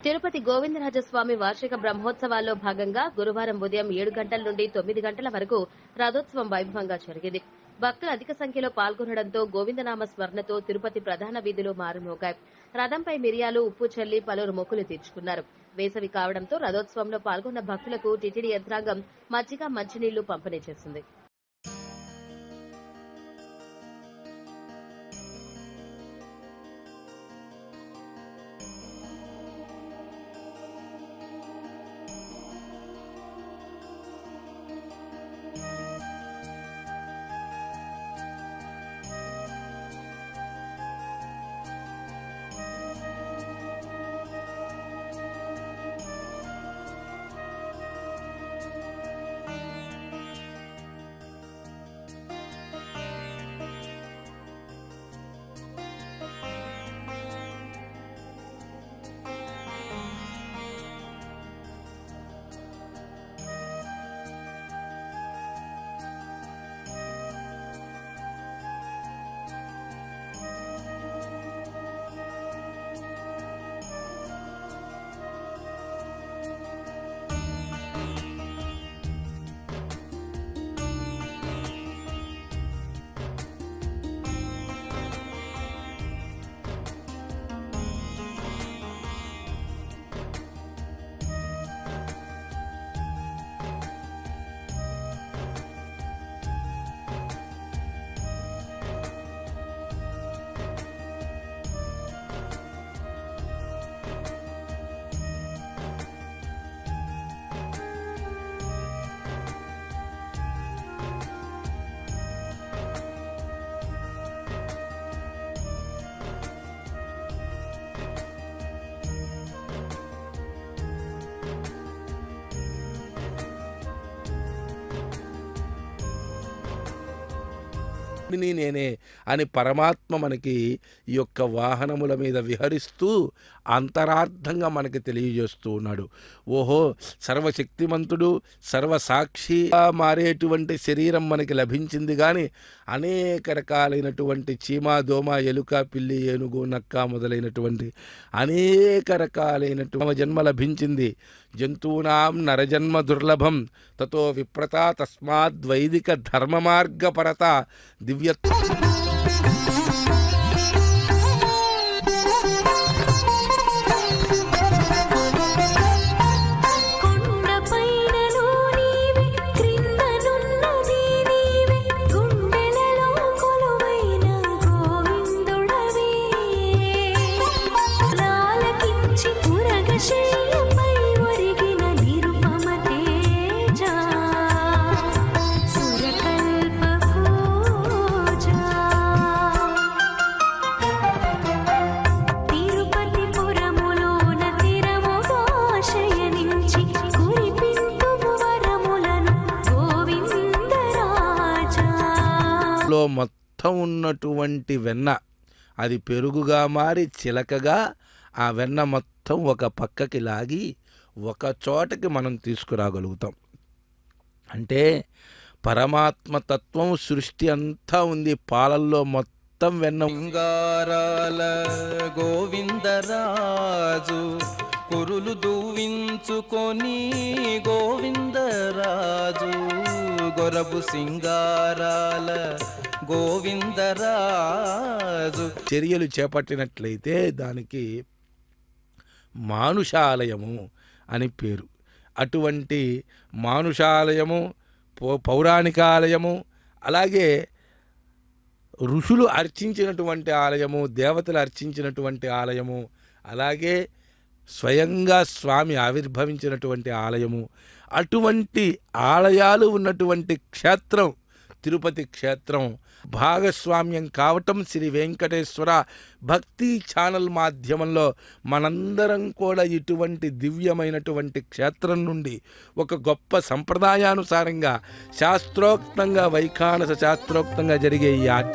తిరుపతి గోవిందరాజస్వామి వార్షిక బ్రహ్మోత్సవాల్లో భాగంగా గురువారం ఉదయం 7 గంటల నుండి 9 గంటల వరకు రథోత్సవం వైభవంగా జరిగింది. భక్తులు అధిక సంఖ్యలో పాల్గొనడంతో గోవిందనామ స్మరణతో తిరుపతి ప్రధాన వీధులు మారుమోగాయి. రథంపై మిరియాలు, ఉప్పు చల్లి పలువురు మొక్కులు తీర్చుకున్నారు. వేసవి కావడంతో రథోత్సవంలో పాల్గొన్న భక్తులకు టీటీడీ యంత్రాంగం మజ్జిగ, మంచినీళ్లు పంపిణీ చేసింది. నేనే అని పరమాత్మ మనకి ఈ యొక్క వాహనముల మీద విహరిస్తూ అంతరార్థంగా మనకి తెలియజేస్తూ ఉన్నాడు. ఓహో, సర్వశక్తిమంతుడు, సర్వసాక్షిగా మారేటువంటి శరీరం మనకి లభించింది. కానీ అనేక రకాలైనటువంటి చీమ, దోమ, ఎలుక, పిల్లి, ఏనుగు, నక్క మొదలైనటువంటి అనేక రకాలైనటువంటి జన్మ లభించింది. జంతూనాం నరజన్మ దుర్లభం తతో విప్రత తస్మాద్వైదిక ధర్మ మార్గపరత దివ్య లో మొత్తం ఉన్నటువంటి వెన్న అది పెరుగుగా మారి చిలకగా ఆ వెన్న మొత్తం ఒక పక్కకి లాగి ఒక చోటకి మనం తీసుకురాగలుగుతాం. అంటే పరమాత్మతత్వం సృష్టి అంతా ఉంది పాలల్లో మొత్తం వెన్న. సింగారాల గోవిందరాజు కురులు దూవించుకొని గోవిందరాజు గొరబు సింగారాల గోవిందరాజు చర్యలు చేపట్టినట్లయితే దానికి మానుషాలయము అని పేరు. అటువంటి మానుషాలయము, పౌరాణికాలయము, అలాగే ఋషులు అర్చించినటువంటి ఆలయము, దేవతలు అర్చించినటువంటి ఆలయము, అలాగే స్వయంగా స్వామి ఆవిర్భవించినటువంటి ఆలయము, అటువంటి ఆలయాలు ఉన్నటువంటి క్షేత్రం తిరుపతి క్షేత్రం. భాగస్వామ్యం కావటం శ్రీ వెంకటేశ్వర భక్తి ఛానల్ మాధ్యమంలో మనందరం కూడా ఇటువంటి దివ్యమైనటువంటి క్షేత్రం నుండి ఒక గొప్ప సంప్రదాయానుసారంగా శాస్త్రోక్తంగా వైఖానస శాస్త్రోక్తంగా జరిగే ఈ